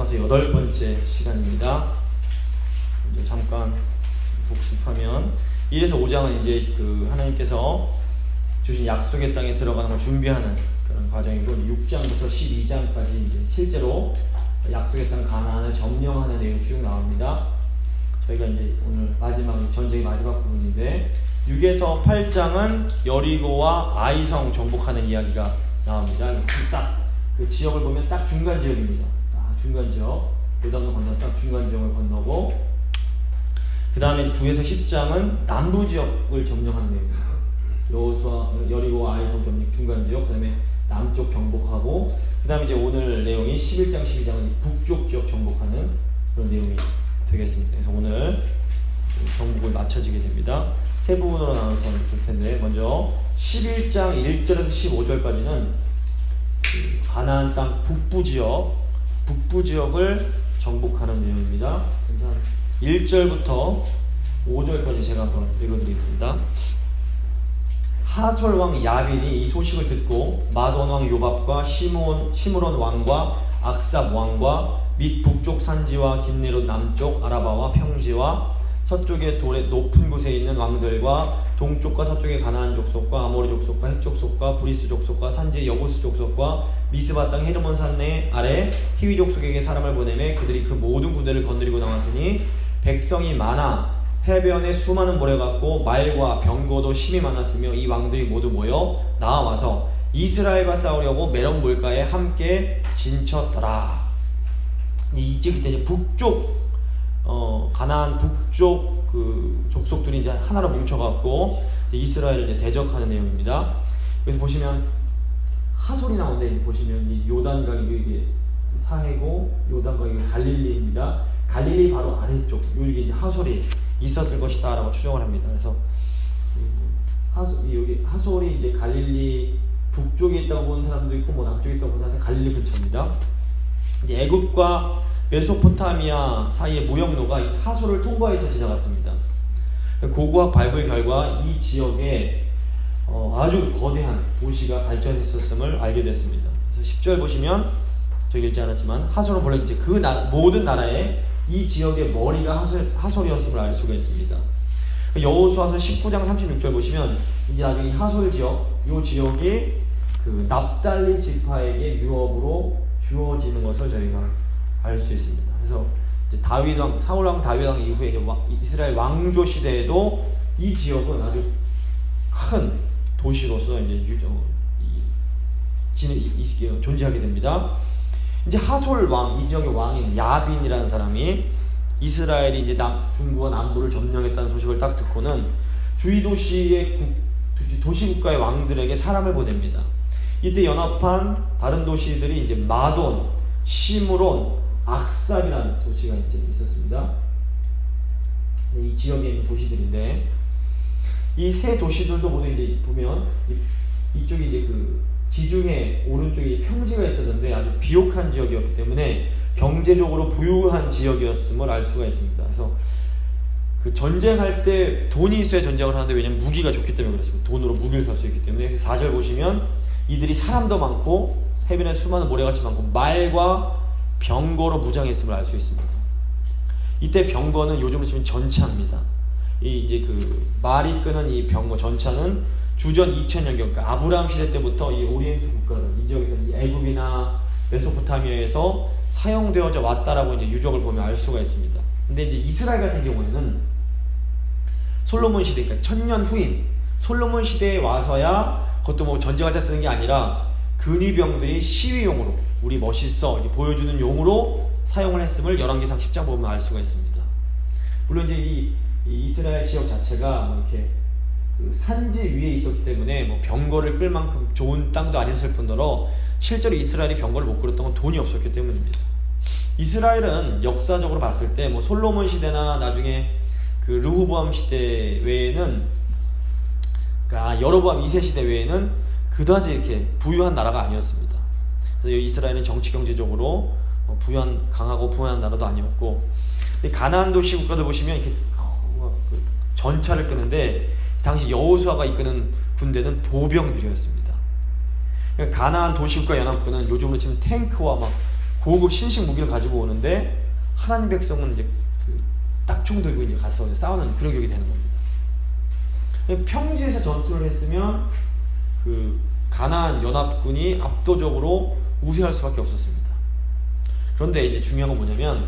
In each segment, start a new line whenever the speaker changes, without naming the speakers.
여호수아서 8번째 시간입니다. 이제 잠깐 복습하면 1에서 5장은 이제 그 하나님께서 주신 약속의 땅에 들어가는 걸 준비하는 그런 과정이고, 6장부터 12장까지 이제 실제로 약속의 땅 가나안을 점령하는 내용이 쭉 나옵니다. 저희가 이제 오늘 마지막 전쟁의 마지막 부분인데, 6에서 8장은 여리고와 아이성 정복하는 이야기가 나옵니다. 딱 그 지역을 보면 딱 중간 지역입니다. 중간 지역, 요단을 건너 딱 중간 지역을 건너고, 그 다음에 9에서 10장은 남부 지역을 점령하는 내용입니다. 여호수아, 여리고와 아이성 점령 중간 지역, 그 다음에 남쪽 정복하고, 그 다음에 이제 오늘 내용이 11장, 12장은 북쪽 지역 정복하는 그런 내용이 되겠습니다. 그래서 오늘 정복을 마쳐지게 됩니다. 세 부분으로 나눠서 볼 텐데, 먼저 11장 1절에서 15절까지는 가나안 땅 북부 지역을 정복하는 내용입니다. 1절부터 5절까지 제가 한번 읽어드리겠습니다. 하솔 왕 야빈이 이 소식을 듣고 마돈 왕 요밥과 시므론 왕과 악삽 왕과 및 북쪽 산지와 긴네롯 남쪽 아라바와 평지와 서쪽의 돌의 높은 곳에 있는 왕들과 동쪽과 서쪽의 가나안 족속과 아모리 족속과 헷 족속과 브리스 족속과 산지의 여부스 족속과 미스바 땅 헤르몬 산내 아래 히위 족속에게 사람을 보내매 그들이 그 모든 군대를 건드리고 나왔으니 백성이 많아 해변에 수많은 모래 같고 말과 병거도 심히 많았으며 이 왕들이 모두 모여 나와서 이스라엘과 싸우려고 메론 물가에 함께 진쳤더라. 이제 그때 북쪽 가나안 북쪽 그 족속들이 이제 하나로 뭉쳐갖고 이제 이스라엘을 이제 대적하는 내용입니다. 그래서 보시면 하솔이 나오는데, 보시면 이 요단강이 이게 사해고 요단강이 갈릴리입니다. 갈릴리 바로 아래쪽 여기 이제 하솔이 있었을 것이다라고 추정을 합니다. 그래서 여기 하솔이 이제 갈릴리 북쪽에 있다고 보는 사람도 있고 뭐 남쪽에 있다고 보는 사람은 갈릴리 근처입니다. 이제 애굽과 메소포타미아 사이의 무역로가 이 하솔을 통과해서 지나갔습니다. 고고학 발굴 결과 이 지역에 아주 거대한 도시가 발전했었음을 알게 됐습니다. 그래서 10절 보시면 저기 읽지 않았지만 하솔은 원래 이제 그 모든 나라의 이 지역의 머리가 하솔이었음을 알 수가 있습니다. 여호수아서 19장 36절 보시면 이제 나중에 하솔 지역, 이 지역이 그 납달리 지파에게 유업으로 주어지는 것을 저희가 알 수 있습니다. 그래서 이제 사울 왕 다윗 왕 이후에 이제 이스라엘 왕조 시대에도 이 지역은 아주 큰 도시로서 이제 존재하게 됩니다. 이제 하솔 왕, 이 지역의 왕인 야빈이라는 사람이 이스라엘이 이제 중부와 남부를 점령했다는 소식을 딱 듣고는 주위 도시국가의 왕들에게 사람을 보냅니다. 이때 연합한 다른 도시들이 이제 마돈, 시므론, 악삽이라는 도시가 이제 있었습니다. 이 지역에 있는 도시들인데, 이 세 도시들도 모두 이제 보면 이쪽이 이제 그 지중해 오른쪽에 평지가 있었는데 아주 비옥한 지역이었기 때문에 경제적으로 부유한 지역이었음을 알 수가 있습니다. 그래서 그 전쟁할 때 돈이 있어야 전쟁을 하는데, 왜냐면 무기가 좋기 때문에 그렇습니다. 돈으로 무기를 살 수 있기 때문에. 4절 보시면 이들이 사람도 많고 해변에 수많은 모래같이 많고 말과 병거로 무장했음을 알 수 있습니다. 이때 병거는 요즘으로 치면 전차입니다. 이제 그 말이 끄는 이 병거 전차는 주전 2000년경, 그러니까 아브라함 시대 때부터 이 오리엔트 국가들, 이 지역에서 이 애굽이나 메소포타미아에서 사용되어져 왔다라고 이제 유적을 보면 알 수가 있습니다. 근데 이제 이스라엘 같은 경우에는 솔로몬 시대, 그러니까 1000년 후인 솔로몬 시대에 와서야, 그것도 뭐 전쟁할 때 쓰는 게 아니라 근위병들이 시위용으로, 우리 멋있어 이렇게 보여주는 용으로 사용을 했음을 열왕기상 10장 보면 알 수가 있습니다. 물론 이제 이 이스라엘 지역 자체가 뭐 이렇게 그 산지 위에 있었기 때문에 뭐 병거를 끌 만큼 좋은 땅도 아니었을 뿐더러 실제로 이스라엘이 병거를 못 끌었던 건 돈이 없었기 때문입니다. 이스라엘은 역사적으로 봤을 때 뭐 솔로몬 시대나 나중에 그 르호보암 시대 외에는, 그러니까 여로보암 2세 시대 외에는 그다지 이렇게 부유한 나라가 아니었습니다. 그래서 이스라엘은 정치 경제적으로 강하고 부유한 나라도 아니었고, 가나안 도시 국가들 보시면 이렇게 전차를 끄는데, 당시 여호수아가 이끄는 군대는 보병들이었습니다. 그러니까 가나안 도시국가 연합군은 요즘으로 치면 탱크와 막 고급 신식 무기를 가지고 오는데 하나님 백성은 이제 딱총 들고 이제 가서 이제 싸우는 그런 격이 되는 겁니다. 평지에서 전투를 했으면 그 가나안 연합군이 압도적으로 우세할 수밖에 없었습니다. 그런데 이제 중요한 건 뭐냐면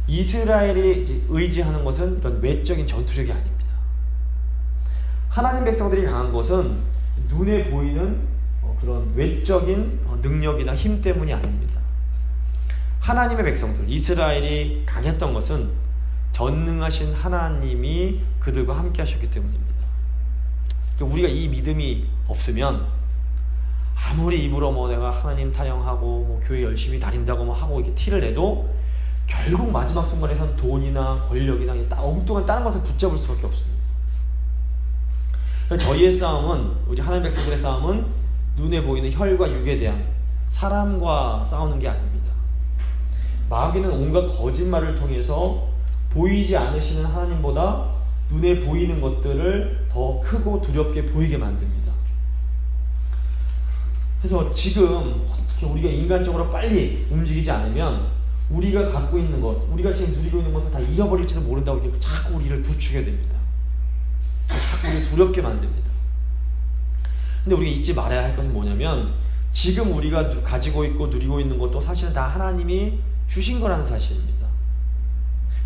이스라엘이 이제 의지하는 것은 이런 외적인 전투력이 아닙니다. 하나님 백성들이 강한 것은 눈에 보이는 그런 외적인 능력이나 힘 때문이 아닙니다. 하나님의 백성들, 이스라엘이 강했던 것은 전능하신 하나님이 그들과 함께 하셨기 때문입니다. 우리가 이 믿음이 없으면 아무리 입으로 뭐 내가 하나님 타령하고 뭐 교회 열심히 다닌다고 뭐 하고 이렇게 티를 내도 결국 마지막 순간에선 돈이나 권력이나 엉뚱한 다른 것을 붙잡을 수밖에 없습니다. 저희의 싸움은, 우리 하나님 백성들의 싸움은 눈에 보이는 혈과 육에 대한 사람과 싸우는 게 아닙니다. 마귀는 온갖 거짓말을 통해서 보이지 않으시는 하나님보다 눈에 보이는 것들을 더 크고 두렵게 보이게 만듭니다. 그래서 지금 우리가 인간적으로 빨리 움직이지 않으면 우리가 갖고 있는 것, 우리가 지금 누리고 있는 것을 다 잃어버릴지도 모른다고 이렇게 자꾸 우리를 부추게 됩니다. 자꾸 우리를 두렵게 만듭니다. 근데 우리가 잊지 말아야 할 것은 뭐냐면 지금 우리가 가지고 있고 누리고 있는 것도 사실은 다 하나님이 주신 거라는 사실입니다.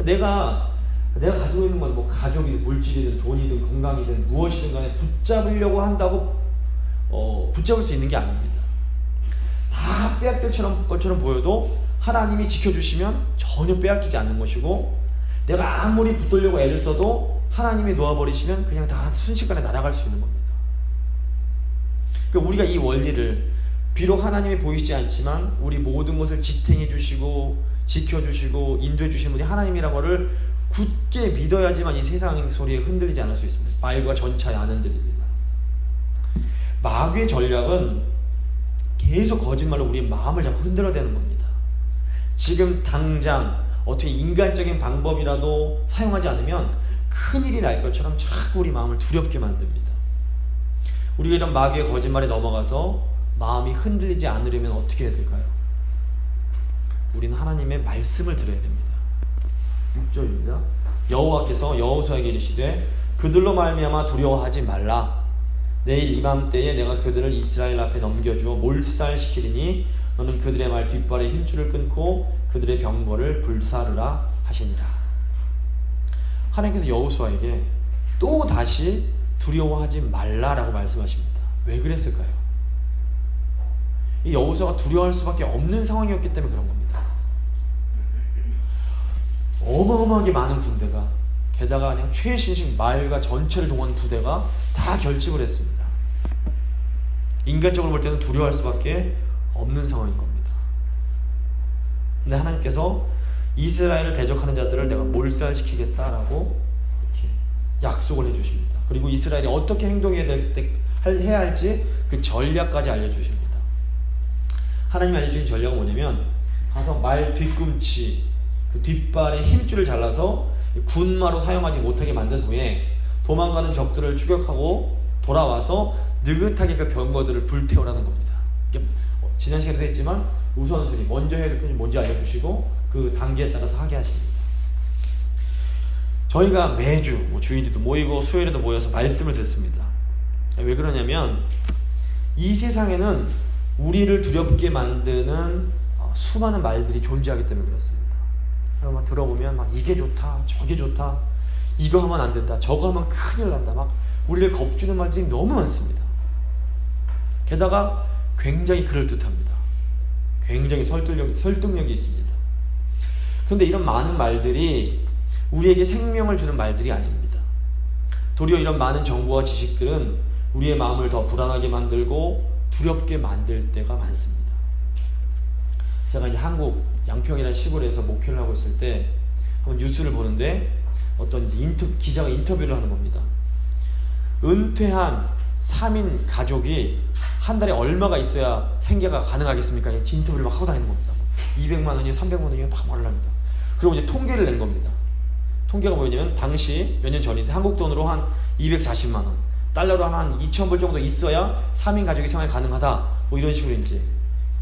내가 가지고 있는 건 뭐 가족이든 물질이든 돈이든 건강이든 무엇이든 간에 붙잡으려고 한다고 붙잡을 수 있는 게 아닙니다. 다 빼앗길 것처럼 보여도 하나님이 지켜주시면 전혀 빼앗기지 않는 것이고, 내가 아무리 붙들려고 애를 써도 하나님이 놓아버리시면 그냥 다 순식간에 날아갈 수 있는 겁니다. 그러니까 우리가 이 원리를, 비록 하나님이 보이시지 않지만 우리 모든 것을 지탱해 주시고 지켜주시고 인도해 주시는 분이 하나님이라고를 굳게 믿어야지만 이 세상 소리에 흔들리지 않을 수 있습니다. 말과 전차에 안 흔들립니다. 마귀의 전략은 계속 거짓말로 우리의 마음을 자꾸 흔들어대는 겁니다. 지금 당장 어떻게 인간적인 방법이라도 사용하지 않으면 큰일이 날 것처럼 자꾸 우리 마음을 두렵게 만듭니다. 우리가 이런 마귀의 거짓말에 넘어가서 마음이 흔들리지 않으려면 어떻게 해야 될까요? 우리는 하나님의 말씀을 들어야 됩니다. 6절입니다. 여호와께서 여호수아에게 이르시되 그들로 말미암아 두려워하지 말라. 내일 이맘때에 내가 그들을 이스라엘 앞에 넘겨주어 몰살시키리니 너는 그들의 말 뒷발에 힘줄을 끊고 그들의 병거를 불사르라 하시니라. 하나님께서 여호수아에게 또 다시 두려워하지 말라라고 말씀하십니다. 왜 그랬을까요? 이 여호수아가 두려워할 수밖에 없는 상황이었기 때문에 그런 겁니다. 어마어마하게 많은 군대가, 게다가 그냥 최신식 말과 전체를 동원 부대가 다 결집을 했습니다. 인간적으로 볼 때는 두려워할 수밖에 없는 상황인 겁니다. 근데 하나님께서 이스라엘을 대적하는 자들을 내가 몰살시키겠다라고 이렇게 약속을 해주십니다. 그리고 이스라엘이 어떻게 행동해야 할지 그 전략까지 알려주십니다. 하나님이 알려주신 전략은 뭐냐면, 가서 말 뒤꿈치, 그 뒷발에 힘줄을 잘라서 군마로 사용하지 못하게 만든 후에 도망가는 적들을 추격하고 돌아와서 느긋하게 그 병거들을 불태우라는 겁니다. 지난 시간에도 했지만 우선순위, 먼저 해야 될 것이 뭔지 알려주시고 그 단계에 따라서 하게 하십니다. 저희가 매주 주일에도 모이고 수요일에도 모여서 말씀을 듣습니다. 왜 그러냐면 이 세상에는 우리를 두렵게 만드는 수많은 말들이 존재하기 때문에 그렇습니다. 막 들어보면 막 이게 좋다, 저게 좋다, 이거 하면 안 된다, 저거 하면 큰일 난다, 막 우리를 겁주는 말들이 너무 많습니다. 게다가 굉장히 그럴듯합니다. 굉장히 설득력이 있습니다. 그런데 이런 많은 말들이 우리에게 생명을 주는 말들이 아닙니다. 도리어 이런 많은 정보와 지식들은 우리의 마음을 더 불안하게 만들고 두렵게 만들 때가 많습니다. 제가 이제 한국 양평이라는 시골에서 목회를 하고 있을 때 한번 뉴스를 보는데 어떤 기자가 인터뷰를 하는 겁니다. 은퇴한 3인 가족이 한 달에 얼마가 있어야 생계가 가능하겠습니까? 인터뷰를 막 하고 다니는 겁니다. 200만 원이요, 300만 원이요, 막 말합니다. 그리고 이제 통계를 낸 겁니다. 통계가 뭐냐면 당시 몇 년 전인데 한국 돈으로 한 240만 원, 달러로 한 2,000불 정도 있어야 3인 가족이 생활이 가능하다. 뭐 이런 식으로 이제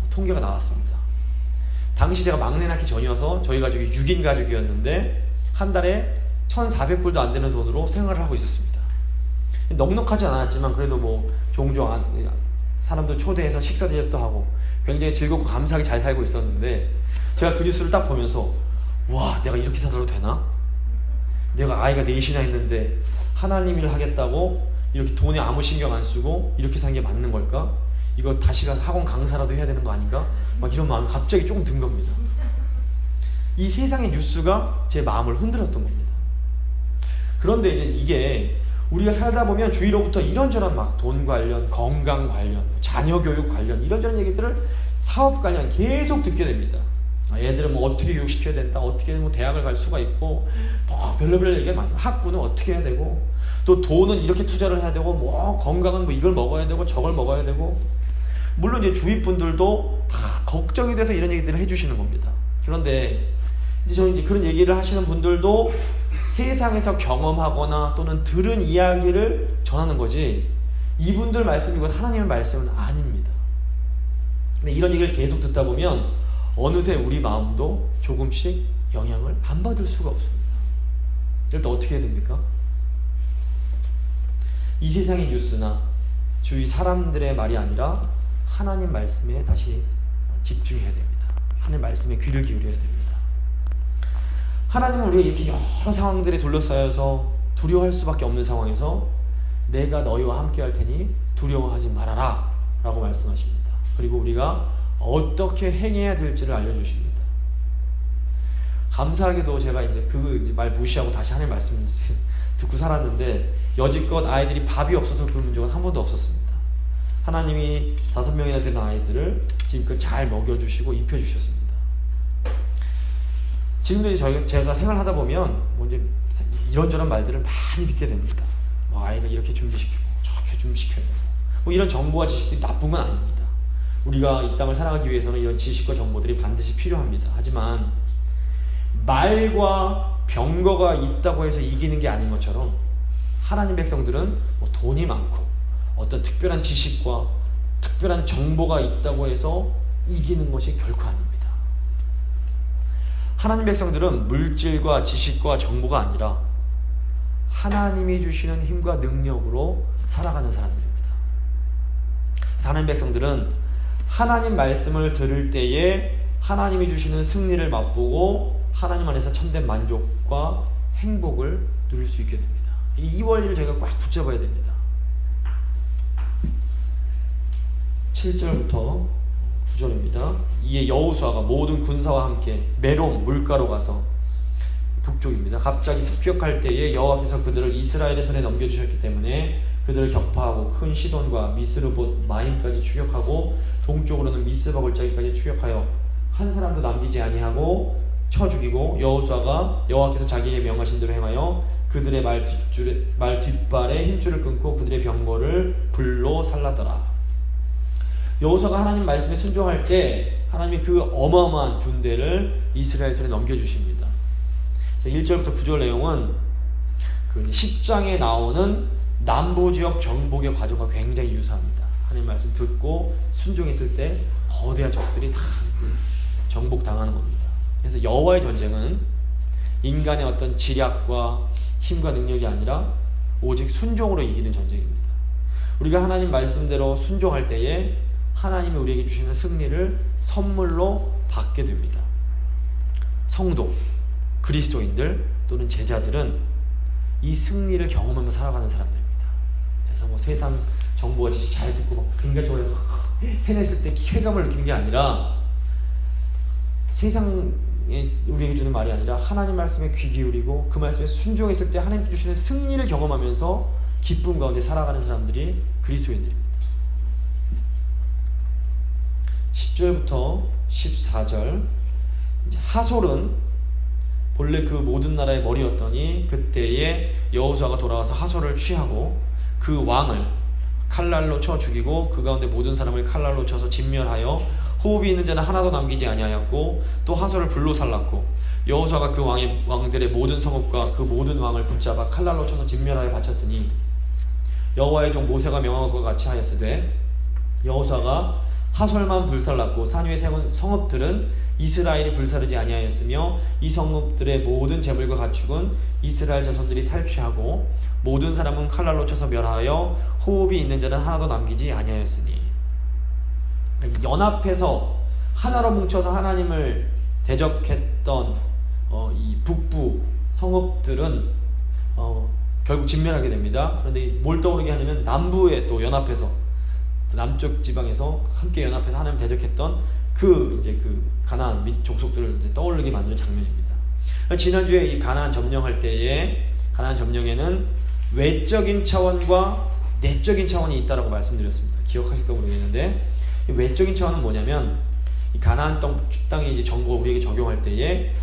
통계가 나왔습니다. 당시 제가 막내 낳기 전이어서 저희 가족이 6인 가족이었는데 한 달에 1,400불도 안 되는 돈으로 생활을 하고 있었습니다. 넉넉하지 않았지만 그래도 뭐 종종 사람들 초대해서 식사 대접도 하고 굉장히 즐겁고 감사하게 잘 살고 있었는데, 제가 그 뉴스를 딱 보면서 와, 내가 이렇게 살아도 되나? 내가 아이가 넷이나 있는데 하나님 일을 하겠다고 이렇게 돈에 아무 신경 안 쓰고 이렇게 사는 게 맞는 걸까? 이거 다시 가서 학원 강사라도 해야 되는 거 아닌가? 막 이런 마음이 갑자기 조금 든 겁니다. 이 세상의 뉴스가 제 마음을 흔들었던 겁니다. 그런데 이제 이게 우리가 살다 보면 주위로부터 이런저런 막 돈 관련, 건강 관련, 자녀 교육 관련 이런저런 얘기들을 사업 관련 계속 듣게 됩니다. 애들은 뭐 어떻게 교육시켜야 된다, 어떻게 뭐 대학을 갈 수가 있고, 뭐 별의별 얘기가 많습니다. 학구는 어떻게 해야 되고, 또 돈은 이렇게 투자를 해야 되고, 뭐 건강은 뭐 이걸 먹어야 되고 저걸 먹어야 되고, 물론 이제 주위 분들도 다 걱정이 돼서 이런 얘기들을 해주시는 겁니다. 그런데 이제 저는 이제 그런 얘기를 하시는 분들도 세상에서 경험하거나 또는 들은 이야기를 전하는 거지, 이분들 말씀이고 하나님의 말씀은 아닙니다. 근데 이런 얘기를 계속 듣다 보면 어느새 우리 마음도 조금씩 영향을 안 받을 수가 없습니다. 이럴 때 어떻게 해야 됩니까? 이 세상의 뉴스나 주위 사람들의 말이 아니라 하나님 말씀에 다시 집중해야 됩니다. 하나님 말씀에 귀를 기울여야 됩니다. 하나님은 우리가 이렇게 여러 상황들에 둘러싸여서 두려워할 수밖에 없는 상황에서 내가 너희와 함께 할 테니 두려워하지 말아라 라고 말씀하십니다. 그리고 우리가 어떻게 행해야 될지를 알려주십니다. 감사하게도 제가 이제 그 말 무시하고 다시 하나님 말씀 듣고 살았는데, 여지껏 아이들이 밥이 없어서 그런 적은 한 번도 없었습니다. 하나님이 5명이나 되는 아이들을 지금껏 잘 먹여주시고 입혀주셨습니다. 지금도 이제 제가 생활하다 보면 뭐 이제 이런저런 말들을 많이 듣게 됩니다. 뭐 아이를 이렇게 준비시키고 저렇게 준비시켜야 되고, 뭐 이런 정보와 지식들이 나쁜 건 아닙니다. 우리가 이 땅을 살아가기 위해서는 이런 지식과 정보들이 반드시 필요합니다. 하지만 말과 병거가 있다고 해서 이기는 게 아닌 것처럼 하나님 백성들은 뭐 돈이 많고 어떤 특별한 지식과 특별한 정보가 있다고 해서 이기는 것이 결코 아닙니다. 하나님 백성들은 물질과 지식과 정보가 아니라 하나님이 주시는 힘과 능력으로 살아가는 사람들입니다. 하나님 백성들은 하나님 말씀을 들을 때에 하나님이 주시는 승리를 맛보고 하나님 안에서 참된 만족과 행복을 누릴 수 있게 됩니다. 이 원리를 저희가 꽉 붙잡아야 됩니다. 7절부터 9절입니다. 이에 여호수아가 모든 군사와 함께 메롬 물가로 가서, 북쪽입니다. 갑자기 습격할 때에 여호와께서 그들을 이스라엘의 손에 넘겨주셨기 때문에 그들을 격파하고 큰 시돈과 미스르봇 마임까지 추격하고 동쪽으로는 미스바 골짜기까지 추격하여 한 사람도 남기지 아니하고 쳐 죽이고, 여호수아가 여호와께서 자기에게 명하신 대로 행하여 그들의 말 뒷발에 힘줄을 끊고 그들의 병거를 불로 살랐더라. 여호수아가 하나님 말씀에 순종할 때 하나님이 그 어마어마한 군대를 이스라엘 손에 넘겨주십니다. 1절부터 9절 내용은 그 10장에 나오는 남부지역 정복의 과정과 굉장히 유사합니다. 하나님 말씀 듣고 순종했을 때 거대한 적들이 다 정복당하는 겁니다. 그래서 여호와의 전쟁은 인간의 어떤 지략과 힘과 능력이 아니라 오직 순종으로 이기는 전쟁입니다. 우리가 하나님 말씀대로 순종할 때에 하나님이 우리에게 주시는 승리를 선물로 받게 됩니다. 성도, 그리스도인들 또는 제자들은 이 승리를 경험하며 살아가는 사람들입니다. 그래서 뭐 세상 정보와 지식 잘 듣고 막 인간적으로 해서 해냈을 때 쾌감을 느끼는 게 아니라, 세상에 우리에게 주는 말이 아니라 하나님 말씀에 귀 기울이고 그 말씀에 순종했을 때 하나님께 주시는 승리를 경험하면서 기쁨 가운데 살아가는 사람들이 그리스도인들입니다. 10절부터 14절, 하솔은 본래 그 모든 나라의 머리였더니 그때에 여호수아가 돌아와서 하솔을 취하고 그 왕을 칼날로 쳐 죽이고 그 가운데 모든 사람을 칼날로 쳐서 진멸하여 호흡이 있는 자는 하나도 남기지 아니하였고, 또 하솔을 불로 살랐고, 여호수아가 그 왕들의 모든 성읍과 그 모든 왕을 붙잡아 칼날로 쳐서 진멸하여 바쳤으니 여호와의 종 모세가 명한 것과 같이 하였으되, 여호수아가 하솔만 불살랐고 산 위의 성읍들은 이스라엘이 불사르지 아니하였으며 이 성읍들의 모든 재물과 가축은 이스라엘 자손들이 탈취하고 모든 사람은 칼날로 쳐서 멸하여 호흡이 있는 자는 하나도 남기지 아니하였으니. 연합해서 하나로 뭉쳐서 하나님을 대적했던 이 북부 성읍들은 결국 진멸하게 됩니다. 그런데 뭘 떠오르게 하냐면 남부에 또 연합해서 남쪽 지방에서 함께 연합해서 하나님을 대적했던 그 가나안 및 족속들을 이제 떠올리게 만드는 장면입니다. 지난주에 이 가나안 점령할 때에 가나안 점령에는 외적인 차원과 내적인 차원이 있다라고 말씀드렸습니다. 기억하실까 모르겠는데 이 외적인 차원은 뭐냐면 이 가나안 땅의 이제 정복을 우리에게 적용할 때에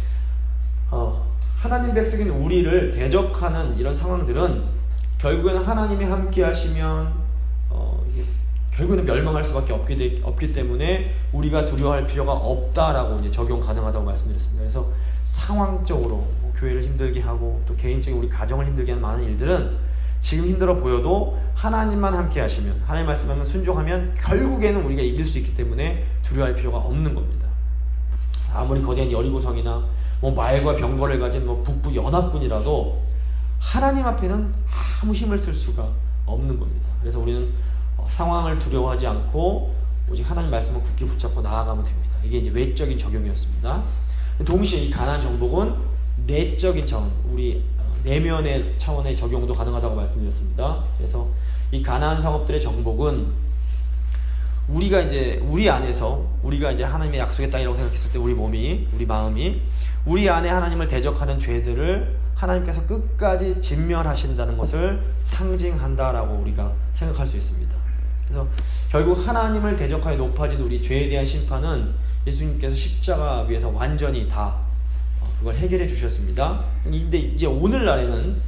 하나님 백성인 우리를 대적하는 이런 상황들은 결국에는 하나님이 함께 하시면 결국에는 멸망할 수밖에 없기 때문에 우리가 두려워할 필요가 없다라고 이제 적용 가능하다고 말씀드렸습니다. 그래서 상황적으로 교회를 힘들게 하고 또 개인적인 우리 가정을 힘들게 하는 많은 일들은 지금 힘들어 보여도 하나님만 함께 하시면, 하나님 말씀하면 순종하면 결국에는 우리가 이길 수 있기 때문에 두려워할 필요가 없는 겁니다. 아무리 거대한 여리고성이나 말과 병거를 가진 북부 연합군이라도 하나님 앞에는 아무 힘을 쓸 수가 없는 겁니다. 그래서 우리는 상황을 두려워하지 않고 오직 하나님 말씀을 굳게 붙잡고 나아가면 됩니다. 이게 이제 외적인 적용이었습니다. 동시에 이 가나안 정복은 내적인 차원, 우리 내면의 차원의 적용도 가능하다고 말씀드렸습니다. 그래서 이 가나안 성읍들의 정복은 우리가 이제 우리 안에서 우리가 이제 하나님의 약속의 땅이라고 생각했을 때 우리 몸이, 우리 마음이 우리 안에 하나님을 대적하는 죄들을 하나님께서 끝까지 진멸하신다는 것을 상징한다라고 우리가 생각할 수 있습니다. 그래서 결국 하나님을 대적하여 높아진 우리 죄에 대한 심판은 예수님께서 십자가 위에서 완전히 다 그걸 해결해 주셨습니다. 근데 이제 오늘날에는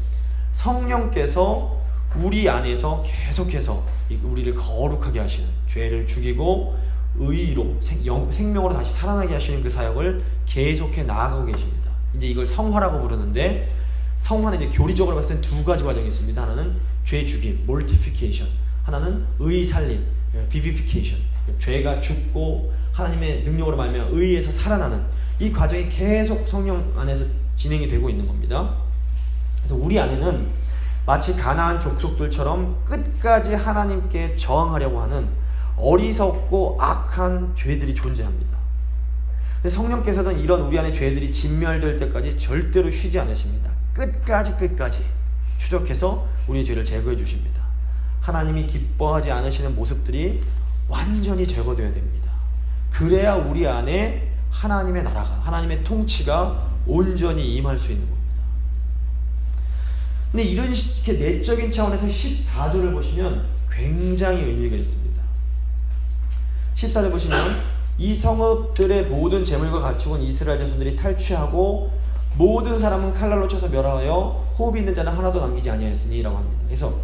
성령께서 우리 안에서 계속해서 우리를 거룩하게 하시는, 죄를 죽이고 의로 생명으로 다시 살아나게 하시는 그 사역을 계속해 나아가고 계십니다. 이제 이걸 성화라고 부르는데, 성화는 이제 교리적으로 봤을 때 두 가지 과정이 있습니다. 하나는 죄 죽임, mortification. 하나는 의 살림, vivification. 죄가 죽고 하나님의 능력으로 말미암아 의에서 살아나는 이 과정이 계속 성령 안에서 진행이 되고 있는 겁니다. 그래서 우리 안에는 마치 가나안 족속들처럼 끝까지 하나님께 저항하려고 하는 어리석고 악한 죄들이 존재합니다. 근데 성령께서는 이런 우리 안의 죄들이 진멸될 때까지 절대로 쉬지 않으십니다. 끝까지 추적해서 우리의 죄를 제거해 주십니다. 하나님이 기뻐하지 않으시는 모습들이 완전히 제거되어야 됩니다. 그래야 우리 안에 하나님의 나라가, 하나님의 통치가 온전히 임할 수 있는 겁니다. 근데 이렇게 내적인 차원에서 14절을 보시면 굉장히 의미가 있습니다. 14절 보시면 이 성읍들의 모든 재물과 가축은 이스라엘 자손들이 탈취하고 모든 사람은 칼날로 쳐서 멸하여 호흡이 있는 자는 하나도 남기지 아니하였으니 라고 합니다. 그래서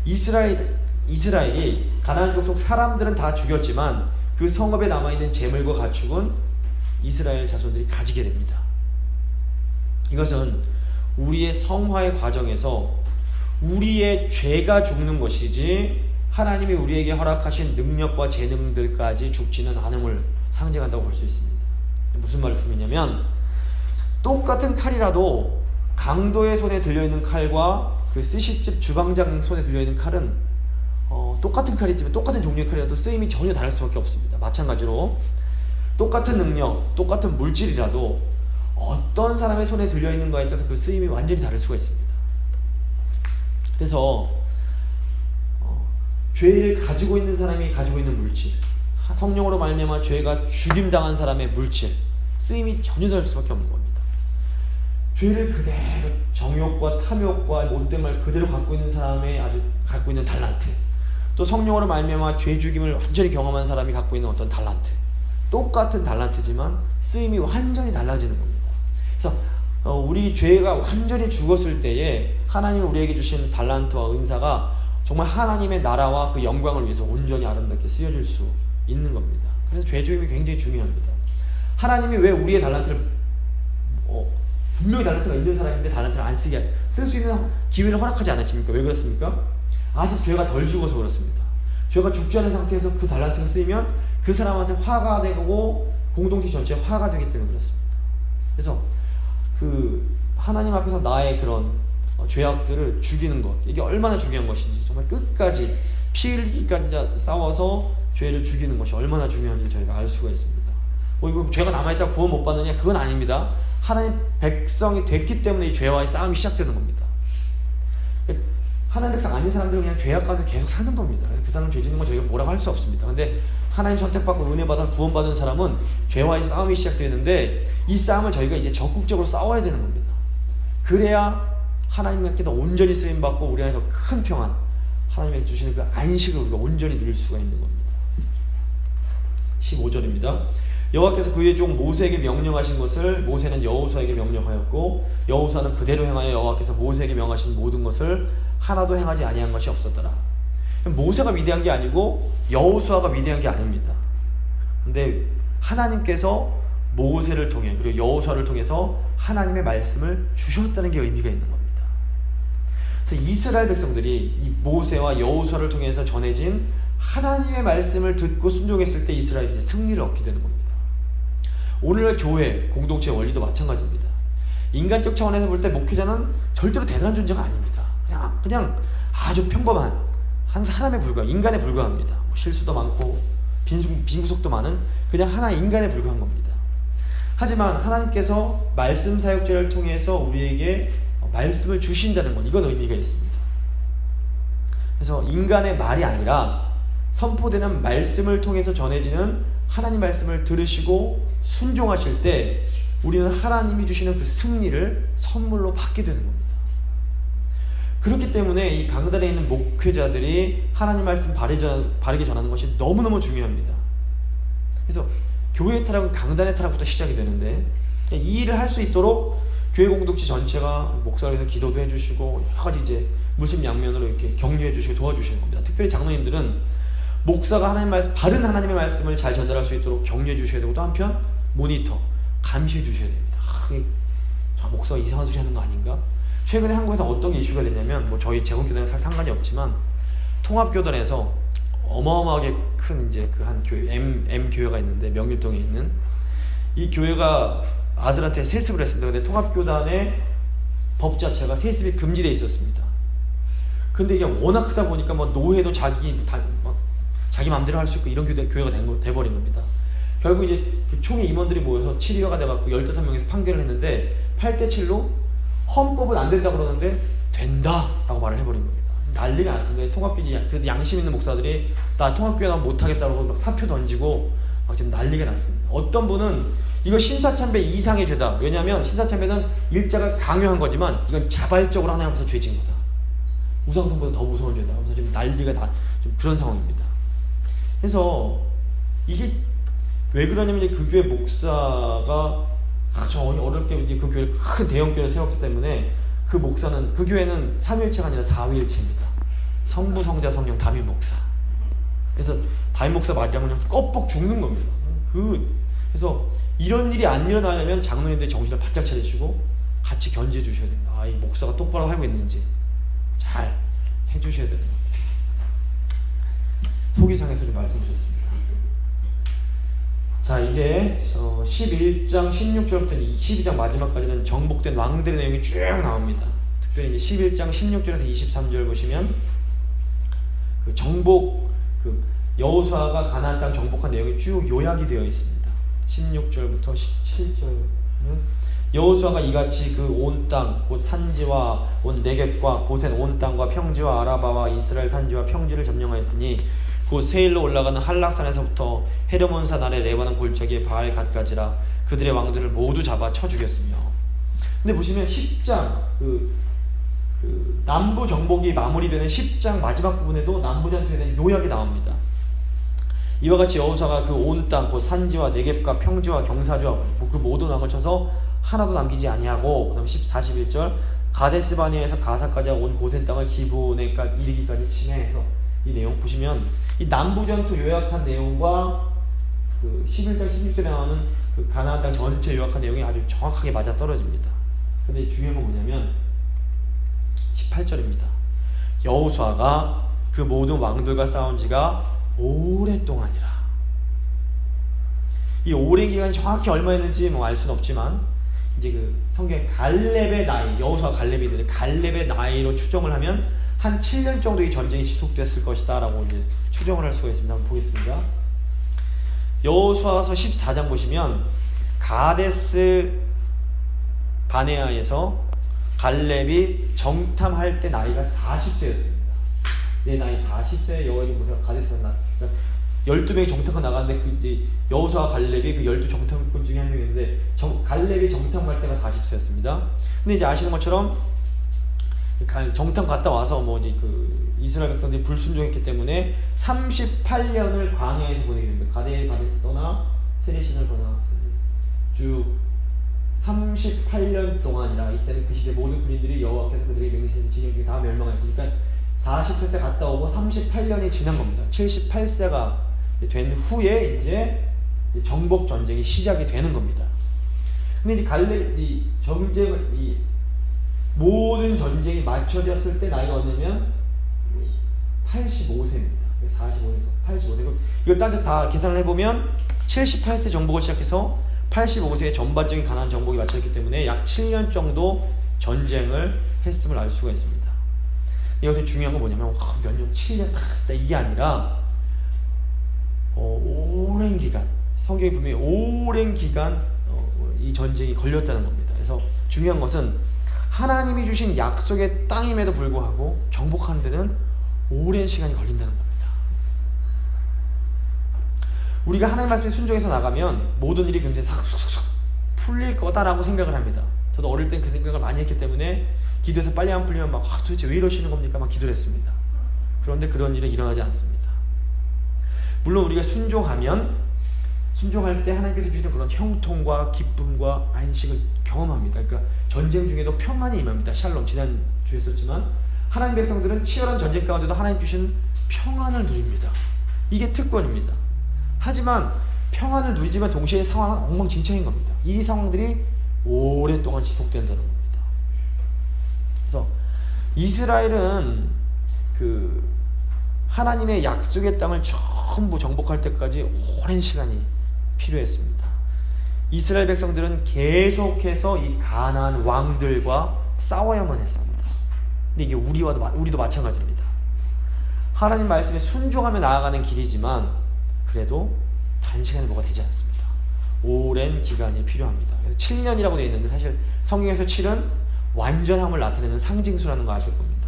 이스라엘이 가나안 족속 사람들은 다 죽였지만 그 성읍에 남아있는 재물과 가축은 이스라엘 자손들이 가지게 됩니다. 이것은 우리의 성화의 과정에서 우리의 죄가 죽는 것이지 하나님이 우리에게 허락하신 능력과 재능들까지 죽지는 않음을 상징한다고 볼 수 있습니다. 무슨 말씀이냐면, 똑같은 칼이라도 강도의 손에 들려있는 칼과 그 스시집 주방장 손에 들려있는 칼은 똑같은 칼이지만 똑같은 종류의 칼이라도 쓰임이 전혀 다를 수밖에 없습니다. 마찬가지로 똑같은 능력, 똑같은 물질이라도 어떤 사람의 손에 들려있는 거에 따라서 그 쓰임이 완전히 다를 수가 있습니다. 그래서 죄를 가지고 있는 사람이 가지고 있는 물질, 성령으로 말미암아 죄가 죽임당한 사람의 물질, 쓰임이 전혀 다를 수밖에 없는 겁니다. 죄를 그대로 정욕과 탐욕과 못된 말 그대로 갖고 있는 사람의 갖고 있는 달란트, 또 성령으로 말미암아 죄 죽임을 완전히 경험한 사람이 갖고 있는 어떤 달란트, 똑같은 달란트지만 쓰임이 완전히 달라지는 겁니다. 그래서 우리 죄가 완전히 죽었을 때에 하나님이 우리에게 주신 달란트와 은사가 정말 하나님의 나라와 그 영광을 위해서 온전히 아름답게 쓰여질 수 있는 겁니다. 그래서 죄 죽임이 굉장히 중요합니다. 하나님이 왜 우리의 달란트를 분명히 달란트가 있는 사람인데 달란트를 안 쓰게 쓸 수 있는 기회를 허락하지 않으십니까? 왜 그렇습니까? 아직 죄가 덜 죽어서 그렇습니다. 죄가 죽지 않은 상태에서 그 달란트가 쓰이면 그 사람한테 화가 되고 공동체 전체에 화가 되기 때문에 그렇습니다. 그래서 그 하나님 앞에서 나의 그런 죄악들을 죽이는 것, 이게 얼마나 중요한 것인지, 정말 끝까지 피 흘리기까지 싸워서 죄를 죽이는 것이 얼마나 중요한지 저희가 알 수가 있습니다. 이거 죄가 남아있다 구원 못 받느냐? 그건 아닙니다. 하나님 백성이 됐기 때문에 이 죄와의 싸움이 시작되는 겁니다. 하나님 백성 아닌 사람들은 그냥 죄악 가운데 계속 사는 겁니다. 그 사람 죄 짓는 건 저희가 뭐라고 할 수 없습니다. 근데 하나님 선택받고 은혜받아 구원받은 사람은 죄와의 싸움이 시작되는데, 이 싸움을 저희가 이제 적극적으로 싸워야 되는 겁니다. 그래야 하나님께서 온전히 쓰임받고 우리 안에서 큰 평안, 하나님이 주시는 그 안식을 우리가 온전히 누릴 수가 있는 겁니다. 15절입니다. 여호와께서 그의 종 모세에게 명령하신 것을 모세는 여호수아에게 명령하였고 여호수아는 그대로 행하여 여호와께서 모세에게 명하신 모든 것을 하나도 행하지 아니한 것이 없었더라. 모세가 위대한 게 아니고 여호수아가 위대한 게 아닙니다. 근데 하나님께서 모세를 통해 그리고 여호수아를 통해서 하나님의 말씀을 주셨다는 게 의미가 있는 겁니다. 그래서 이스라엘 백성들이 이 모세와 여호수아를 통해서 전해진 하나님의 말씀을 듣고 순종했을 때 이스라엘이 이제 승리를 얻게 되는 겁니다. 오늘날 교회 공동체 원리도 마찬가지입니다. 인간적 차원에서 볼 때 목회자는 절대로 대단한 존재가 아닙니다. 그냥 아주 평범한 한 사람에 불과한, 인간에 불과합니다. 실수도 많고 빈구석도 많은 그냥 하나 인간에 불과한 겁니다. 하지만 하나님께서 말씀 사역자를 통해서 우리에게 말씀을 주신다는 것, 이건 의미가 있습니다. 그래서 인간의 말이 아니라 선포되는 말씀을 통해서 전해지는 하나님 말씀을 들으시고 순종하실 때 우리는 하나님이 주시는 그 승리를 선물로 받게 되는 겁니다. 그렇기 때문에 이 강단에 있는 목회자들이 하나님 말씀 바르게 전하는 것이 너무너무 중요합니다. 그래서 교회의 타락은 강단의 타락부터 시작이 되는데, 이 일을 할 수 있도록 교회 공동체 전체가 목사님께서 기도도 해주시고 여러 가지 이제 물심양면으로 이렇게 격려해 주시고 도와주시는 겁니다. 특별히 장로님들은 목사가 하나님 말씀, 바른 하나님의 말씀을 잘 전달할 수 있도록 격려해 주셔야 되고, 또 한편 모니터, 감시해 주셔야 됩니다. 저 목사가 이상한 소리 하는 거 아닌가? 최근에 한국에서 어떤 게 이슈가 됐냐면, 저희 제공교단은 상관이 없지만 통합교단에서 어마어마하게 큰 이제 그 한 교회, M 교회가 있는데 명일동에 있는 이 교회가 아들한테 세습을 했습니다. 근데 통합교단의 법 자체가 세습이 금지되어 있었습니다. 근데 이게 워낙 크다 보니까 노회도 자기 마음대로 할 수 있고 이런 교회가 돼버린 겁니다. 결국 이제 그 총회 임원들이 모여서 7위가 돼갖고 15명에서 판결을 했는데 8대7로 헌법은 안 된다고 그러는데 된다라고 말을 해버린 겁니다. 난리가 났습니다. 통합교회, 그래도 양심 있는 목사들이 나 통합교회 나면 못하겠다고 막 사표 던지고 막 지금 난리가 났습니다. 어떤 분은 이거 신사참배 이상의 죄다. 왜냐하면 신사참배는 일자가 강요한 거지만 이건 자발적으로 하나님 앞에서 죄진 거다. 우상성보다 더 무서운 죄다. 그래서 지금 난리가 좀 그런 상황입니다. 그래서 이게 왜 그러냐면 그 교회 목사가 아주 어릴 때 그 교회를 큰 대형교회를 세웠기 때문에 그 목사는, 그 교회는 삼위일체가 아니라 사위일체입니다. 성부, 성자, 성령, 담임 목사. 그래서 담임 목사 말이라면 그냥 껍벅 죽는 겁니다. 그래서 이런 일이 안 일어나려면 장로님들이 정신을 바짝 차리시고 같이 견제해 주셔야 됩니다. 이 목사가 똑바로 하고 있는지 잘 해주셔야 되는 겁니다. 소기상에서 좀 말씀드렸습니다. 자, 이제 11장 16절부터 12장 마지막까지는 정복된 왕들의 내용이 쭉 나옵니다. 특별히 이제 11장 16절에서 23절 보시면 그 정복, 여호수아가 가나안 땅 정복한 내용이 쭉 요약이 되어 있습니다. 16절부터 17절은 여호수아가 이같이 그 온 땅, 곧 산지와 온 네겝과 고센 온 땅과 평지와 아라바와 이스라엘 산지와 평지를 점령하였으니 곧 세일로 올라가는 한락산에서부터 헤르몬산 아래 레바논 골짜기의 바알 갓까지라 그들의 왕들을 모두 잡아 쳐 죽였으며. 근데 보시면 10장 남부 정복이 마무리되는 10장 마지막 부분에도 남부 전투에 대한 요약이 나옵니다. 이와 같이 여호수아가 그 온 땅 곧 산지와 네겝과 평지와 경사지와 그 모든 왕을 쳐서 하나도 남기지 아니하고, 그다음 41절 가데스바네에서 가사까지 온 고센 땅을 기브온에 이르기까지 침해해서, 이 내용 보시면 이 남부 전투 요약한 내용과 그 11장 16절에 나오는 그 가나안 땅 전체 요약한 내용이 아주 정확하게 맞아 떨어집니다. 근데 중요한 건 뭐냐면 18절입니다. 여호수아가 그 모든 왕들과 싸운 지가 오랫동안이라. 이 오랜 기간이 정확히 얼마였는지 뭐 알 수는 없지만 이제 그 성경에 갈렙의 나이, 여호수아 갈렙이 있는데 갈렙의 나이로 추정을 하면 한 7년 정도 이 전쟁이 지속됐을 것이다 라고 이제 추정을 할 수가 있습니다. 한번 보겠습니다. 여호수아서 14장 보시면 가데스 바네아에서 갈렙이 정탐할 때 나이가 40세였습니다. 내 나이 40세에 여호와의 보세요. 가데스 나 12명이 정탐을 나갔는데 그 이제 여호수아 갈렙이 그 12정탐꾼 중에 한 명인데 갈렙이 정탐 갈 때가 40세였습니다. 근데 이제 아시는 것처럼 정탐 갔다 와서 뭐 이제 그 이스라엘 백성들이 불순종했기 때문에 38년을 광야에서 보내게 됩니다. 가데에서 떠나 세레신을 떠나 쭉 38년 동안이라 이때는 그 시대 모든 군인들이 여호와께서 그들에게 명하신 진영 중에 다 멸망했으니까 40세 때 갔다 오고 38년이 지난 겁니다. 78세가 된 후에 이제 정복 전쟁이 시작이 되는 겁니다. 근데 이제 갈렙이 전쟁을 이 모든 전쟁이 마쳐졌을 때 나이가 어느냐면 85세입니다. 45년, 85세. 이걸 딴짓 다 계산을 해보면 78세 정복을 시작해서 85세에 전반적인 가나안 정복이 마쳤기 때문에 약 7년 정도 전쟁을 했음을 알 수가 있습니다. 여기서 중요한 건 뭐냐면 몇 년, 7년 이게 아니라 오랜 기간, 성경이 분명히 오랜 기간 이 전쟁이 걸렸다는 겁니다. 그래서 중요한 것은 하나님이 주신 약속의 땅임에도 불구하고 정복하는 데는 오랜 시간이 걸린다는 겁니다. 우리가 하나님 말씀에 순종해서 나가면 모든 일이 굉장히 싹 풀릴 거다라고 생각을 합니다. 저도 어릴 땐 그 생각을 많이 했기 때문에 기도해서 빨리 안 풀리면 막 도대체 왜 이러시는 겁니까? 막 기도를 했습니다. 그런데 그런 일은 일어나지 않습니다. 물론 우리가 순종할 때 하나님께서 주시는 그런 형통과 기쁨과 안식을 경험합니다. 그러니까 전쟁 중에도 평안이 임합니다. 샬롬, 지난주에 썼지만 하나님 백성들은 치열한 전쟁 가운데도 하나님 주신 평안을 누립니다. 이게 특권입니다. 하지만 평안을 누리지만 동시에 상황은 엉망진창인 겁니다. 이 상황들이 오랫동안 지속된다는 겁니다. 그래서 이스라엘은 그 하나님의 약속의 땅을 전부 정복할 때까지 오랜 시간이 필요했습니다. 이스라엘 백성들은 계속해서 이 가나안 왕들과 싸워야만 했습니다. 근데 이게 우리도 마찬가지입니다. 하나님 말씀에 순종하며 나아가는 길이지만 그래도 단시간에 뭐가 되지 않습니다. 오랜 기간이 필요합니다. 7년이라고 되어 있는데 사실 성경에서 7은 완전함을 나타내는 상징수라는 거 아실 겁니다.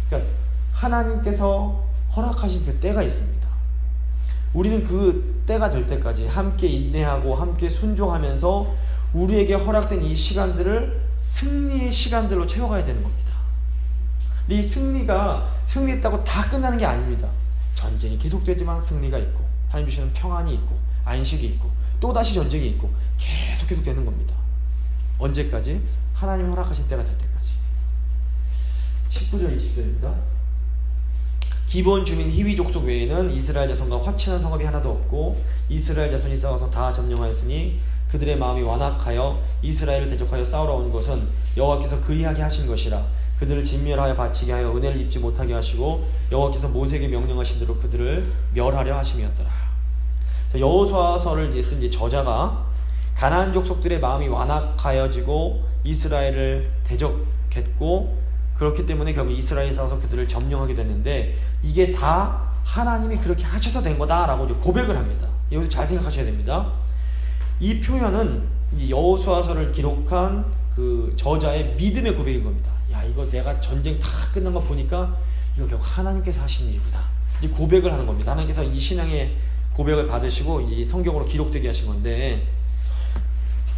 그러니까 하나님께서 허락하신 그 때가 있습니다. 우리는 그 때가 될 때까지 함께 인내하고 함께 순종하면서 우리에게 허락된 이 시간들을 승리의 시간들로 채워가야 되는 겁니다. 이 승리했다고 다 끝나는 게 아닙니다. 전쟁이 계속되지만 승리가 있고 하나님 주시는 평안이 있고 안식이 있고 또다시 전쟁이 있고 계속 되는 겁니다. 언제까지? 하나님이 허락하신 때가 될 때까지. 19절 20절입니다. 기본 주민 히위 족속 외에는 이스라엘 자손과 화친한 성읍이 하나도 없고 이스라엘 자손이 싸워서 다 점령하였으니 그들의 마음이 완악하여 이스라엘을 대적하여 싸우러 온 것은 여호와께서 그리하게 하신 것이라. 그들을 진멸하여 바치게 하여 은혜를 입지 못하게 하시고 여호와께서 모세에게 명령하신 대로 그들을 멸하려 하심이었더라. 여호수아서를 쓴 저자가 가나안 족속들의 마음이 완악하여지고 이스라엘을 대적했고 그렇기 때문에 결국 이스라엘에 싸워서 그들을 점령하게 됐는데 이게 다 하나님이 그렇게 하셔서 된 거다라고 고백을 합니다. 여기서 잘 생각하셔야 됩니다. 이 표현은 여호수아서를 기록한 그 저자의 믿음의 고백인 겁니다. 야, 이거 내가 전쟁 다 끝난 거 보니까 이거 결국 하나님께서 하신 일이구나. 이제 고백을 하는 겁니다. 하나님께서 이 신앙의 고백을 받으시고 이 성경으로 기록되게 하신 건데,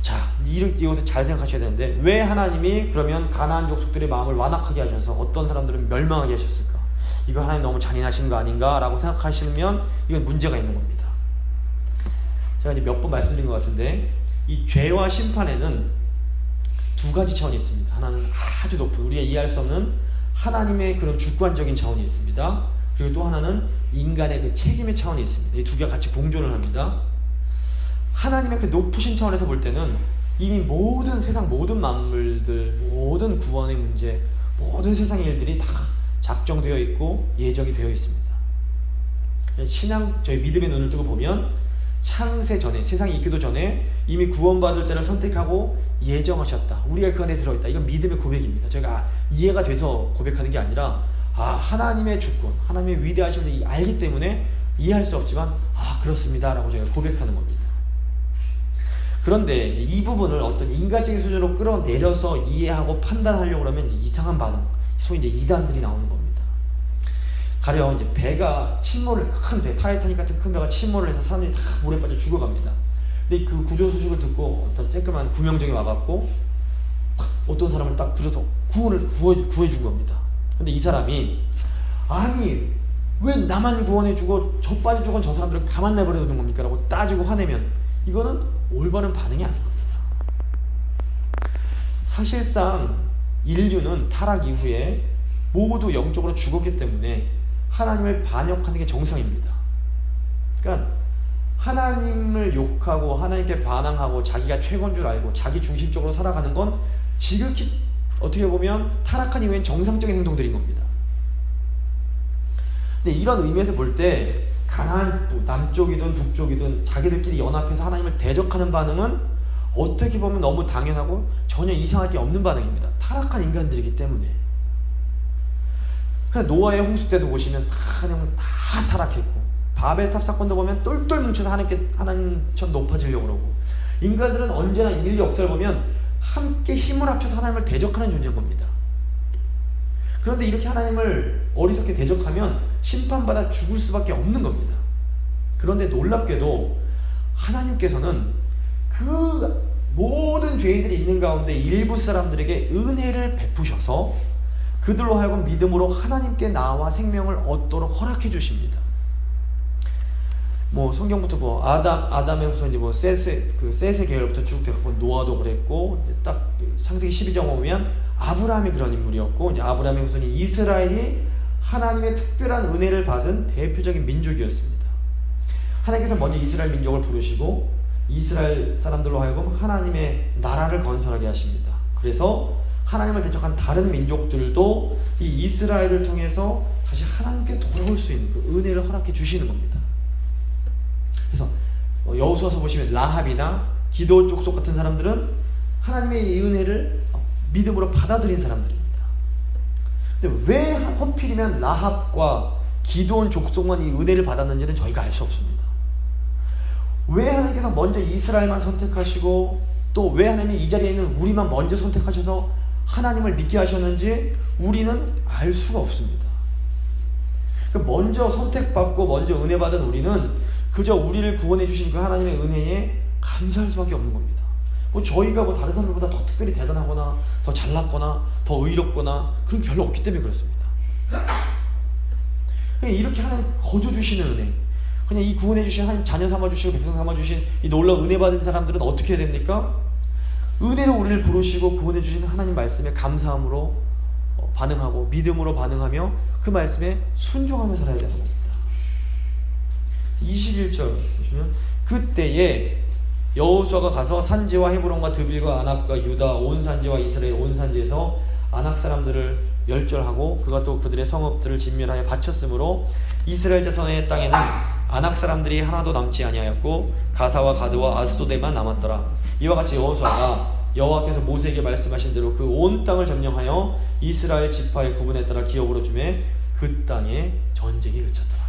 자, 이것을 잘 생각하셔야 되는데 왜 하나님이 그러면 가나안 족속들의 마음을 완악하게 하셔서 어떤 사람들은 멸망하게 하셨을까? 이거 하나님 너무 잔인하신 거 아닌가? 라고 생각하시면 이건 문제가 있는 겁니다. 제가 이제 몇 번 말씀드린 것 같은데 이 죄와 심판에는 두 가지 차원이 있습니다. 하나는 아주 높은 우리가 이해할 수 없는 하나님의 그런 주관적인 차원이 있습니다. 그리고 또 하나는 인간의 그 책임의 차원이 있습니다. 이 두 개가 같이 공존을 합니다. 하나님의 그 높으신 차원에서 볼 때는 이미 모든 세상 모든 만물들, 모든 구원의 문제, 모든 세상의 일들이 다 작정되어 있고 예정이 되어 있습니다. 신앙, 저희 믿음의 눈을 뜨고 보면 창세 전에, 세상이 있기도 전에 이미 구원받을 자를 선택하고 예정하셨다. 우리가 그 안에 들어있다. 이건 믿음의 고백입니다. 저희가 이해가 돼서 고백하는 게 아니라 하나님의 주권, 하나님의 위대하심을 알기 때문에 이해할 수 없지만 그렇습니다 라고 저희가 고백하는 겁니다. 그런데 이 부분을 어떤 인간적인 수준으로 끌어내려서 이해하고 판단하려고 하면 이제 이상한 반응, 소위 이제 이단들이 나오는 겁니다. 가령 이제 배가 침몰을, 큰 배, 타이타닉 같은 큰 배가 침몰을 해서 사람들이 다 물에 빠져 죽어갑니다. 근데 그 구조 소식을 듣고 어떤 쬐끄만 구명정이 와갖고 어떤 사람을 딱 들어서 구해준 겁니다. 근데 이 사람이 아니 왜 나만 구원해주고 저 빠져 죽은 저 사람들을 가만 내버려 두는 겁니까? 라고 따지고 화내면 이거는 올바른 반응이 아닌 겁니다. 사실상 인류는 타락 이후에 모두 영적으로 죽었기 때문에 하나님을 반역하는 게 정상입니다. 그러니까 하나님을 욕하고 하나님께 반항하고 자기가 최고인 줄 알고 자기 중심적으로 살아가는 건 지극히 어떻게 보면 타락한 이후엔 정상적인 행동들인 겁니다. 근데 이런 의미에서 볼 때 가나안 남쪽이든 북쪽이든 자기들끼리 연합해서 하나님을 대적하는 반응은 어떻게 보면 너무 당연하고 전혀 이상할 게 없는 반응입니다. 타락한 인간들이기 때문에. 그냥 노아의 홍수 때도 보시면 하나님은 다 타락했고, 바벨탑 사건도 보면 똘똘 뭉쳐서 하나님처럼 높아지려고 그러고, 인간들은 언제나 인류 역사를 보면 함께 힘을 합쳐서 하나님을 대적하는 존재인 겁니다. 그런데 이렇게 하나님을 어리석게 대적하면 심판받아 죽을 수밖에 없는 겁니다. 그런데 놀랍게도 하나님께서는 그 모든 죄인들이 있는 가운데 일부 사람들에게 은혜를 베푸셔서 그들로 하여금 믿음으로 하나님께 나와 생명을 얻도록 허락해 주십니다. 성경부터 아담의 후손이 셋의 계열부터 쭉 되고, 노아도 그랬고, 딱 창세기 12장 보면 아브라함이 그런 인물이었고, 이제 아브라함의 후손인 이스라엘이 하나님의 특별한 은혜를 받은 대표적인 민족이었습니다. 하나님께서 먼저 이스라엘 민족을 부르시고 이스라엘 사람들로 하여금 하나님의 나라를 건설하게 하십니다. 그래서 하나님을 대적한 다른 민족들도 이 이스라엘을 통해서 다시 하나님께 돌아올 수 있는 그 은혜를 허락해 주시는 겁니다. 그래서 여호수아서 보시면 라합이나 기드온 족속 같은 사람들은 하나님의 이 은혜를 믿음으로 받아들인 사람들입니다. 근데 왜 하필이면 라합과 기드온 족속만 이 은혜를 받았는지는 저희가 알 수 없습니다. 왜 하나님께서 먼저 이스라엘만 선택하시고 또 왜 하나님이 이 자리에 있는 우리만 먼저 선택하셔서 하나님을 믿게 하셨는지 우리는 알 수가 없습니다. 먼저 선택받고 먼저 은혜 받은 우리는 그저 우리를 구원해 주신 그 하나님의 은혜에 감사할 수밖에 없는 겁니다. 저희가 다른 사람들보다 더 특별히 대단하거나 더 잘났거나 더 의롭거나 그런 게 별로 없기 때문에 그렇습니다. 이렇게 하나님 거저 주시는 은혜, 그냥 이 구원해 주신 하나님 자녀 삼아주시고 백성 삼아주신 이 놀라운 은혜 받은 사람들은 어떻게 해야 됩니까? 은혜로 우리를 부르시고 구원해 주신 하나님 말씀에 감사함으로 반응하고 믿음으로 반응하며 그 말씀에 순종하며 살아야 되는 겁니다. 21절 보시면 그때에 여호수아가 가서 산지와 헤브론과 드빌과 아납과 유다 온 산지와 이스라엘 온 산지에서 아낙 사람들을 멸절하고 그가 또 그들의 성읍들을 진멸하여 바쳤으므로 이스라엘 자손의 땅에는 아낙 사람들이 하나도 남지 아니하였고 가사와 가드와 아스도데만 남았더라. 이와 같이 여호수아가 여호와께서 모세에게 말씀하신 대로 그 온 땅을 점령하여 이스라엘 지파의 구분에 따라 기업으로 주매 그 땅에 전쟁이 그쳤더라.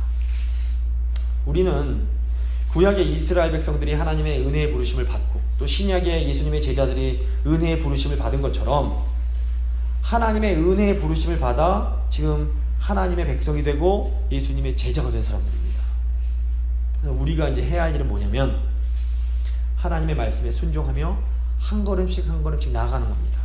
우리는 구약의 이스라엘 백성들이 하나님의 은혜의 부르심을 받고 또 신약의 예수님의 제자들이 은혜의 부르심을 받은 것처럼 하나님의 은혜의 부르심을 받아 지금 하나님의 백성이 되고 예수님의 제자가 된 사람들입니다. 그래서 우리가 이제 해야 할 일은 뭐냐면 하나님의 말씀에 순종하며 한 걸음씩 한 걸음씩 나아가는 겁니다.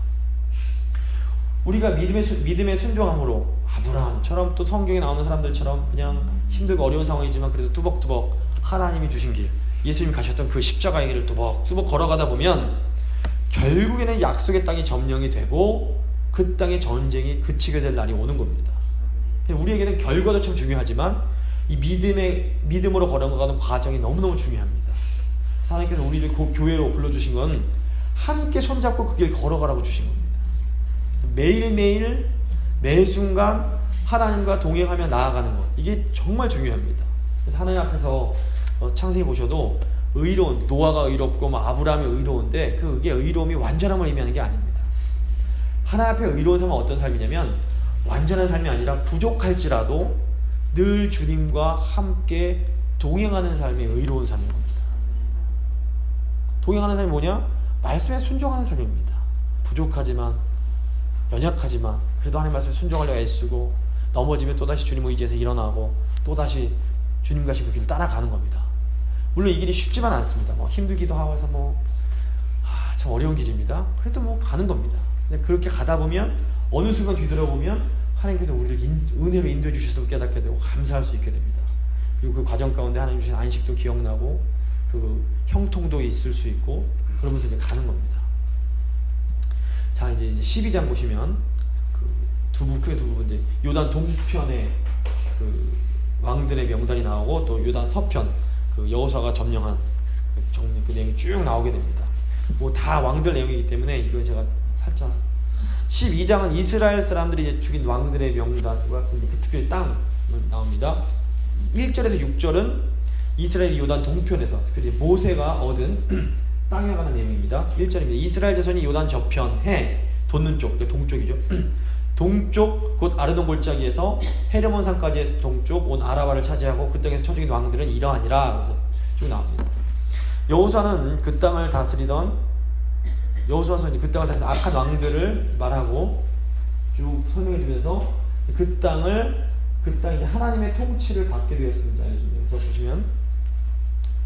우리가 믿음의 순종함으로 아브라함처럼 또 성경에 나오는 사람들처럼 그냥 힘들고 어려운 상황이지만 그래도 뚜벅뚜벅 하나님이 주신 길, 예수님이 가셨던 그 십자가의 길을 뚜벅뚜벅 걸어가다 보면 결국에는 약속의 땅이 점령이 되고 그 땅의 전쟁이 그치게 될 날이 오는 겁니다. 우리에게는 결과도 참 중요하지만 이 믿음으로 걸어가는 과정이 너무너무 중요합니다. 하나님께서 우리를 교회로 불러주신 건 함께 손잡고 그 길 걸어가라고 주신 겁니다. 매일매일 매 순간 하나님과 동행하며 나아가는 것, 이게 정말 중요합니다. 그래서 하나님 앞에서 창세기 보셔도 의로운, 노아가 의롭고 뭐 아브라함이 의로운데 그게 의로움이 완전함을 의미하는 게 아닙니다. 하나님 앞에 의로운 삶은 어떤 삶이냐면 완전한 삶이 아니라 부족할지라도 늘 주님과 함께 동행하는 삶이 의로운 삶인 겁니다. 동행하는 삶이 뭐냐? 말씀에 순종하는 삶입니다. 부족하지만, 연약하지만 그래도 하나님 말씀에 순종하려고 애쓰고 넘어지면 또다시 주님 의지에서 일어나고 또다시 주님 가신 그 길을 따라가는 겁니다. 물론 이 길이 쉽지만 않습니다. 뭐 힘들기도 하고 해서 참 어려운 길입니다. 그래도 가는 겁니다. 근데 그렇게 가다 보면 어느 순간 뒤돌아보면 하나님께서 우리를 은혜로 인도해 주셔서 깨닫게 되고 감사할 수 있게 됩니다. 그리고 그 과정 가운데 하나님 주신 안식도 기억나고 그 형통도 있을 수 있고 그러면서 이제 가는 겁니다. 자, 이제 12장 보시면 크게 두 부분, 이제 요단 동편에 그 왕들의 명단이 나오고 또 요단 서편 그 여호수아가 점령한 그 내용이 쭉 나오게 됩니다. 다 왕들 내용이기 때문에 이거 제가 살짝 12장은 이스라엘 사람들이 이제 죽인 왕들의 명단과 그 특별히 땅 나옵니다. 1절에서 6절은 이스라엘 요단 동편에서 그리고 모세가 얻은 땅에 관한 내용입니다. 1절입니다. 이스라엘 자손이 요단 저편 해 돋는 쪽, 동쪽이죠. 동쪽 곧 아르논 골짜기에서 헤르몬 산까지의 동쪽 온 아라바를 차지하고 그 땅에서 쳐죽인 왕들은 이러하니라. 쭉 나옵니다. 여호수아는 그 땅을 다스리던 여호수아선이 그 땅을 다스리던 악한 왕들을 말하고 쭉 설명해 주면서 그 땅이 하나님의 통치를 받게 되었습니다. 그래서 보시면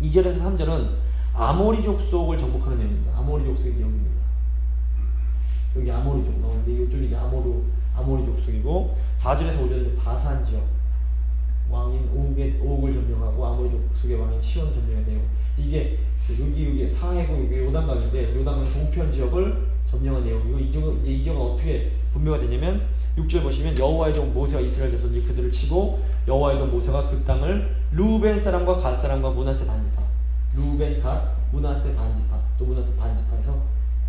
2절에서 3절은 아모리 족속을 정복하는 내용입니다. 아모리 족속이 여기입니다. 여기 아모리 족속 나오는데 이쪽이 이제 아모리 족속이고 4절에서 5절은 바산 지역 왕인 오옥을 점령하고 아모리 족속의 왕인 시온 점령한 내용. 이게 여기 사해고 여기 요단강인데 요단강 동편 지역을 점령한 내용이고 이 지역은 어떻게 분배가 되냐면 6절 보시면 여호와의 종 모세와 이스라엘 자손이 그들을 치고 여호와의 종 모세가 그 땅을 루벤 사람과 갓 사람과 므낫세 반지파, 루벤, 갓, 므낫세 반지파, 또 므낫세 반지파에서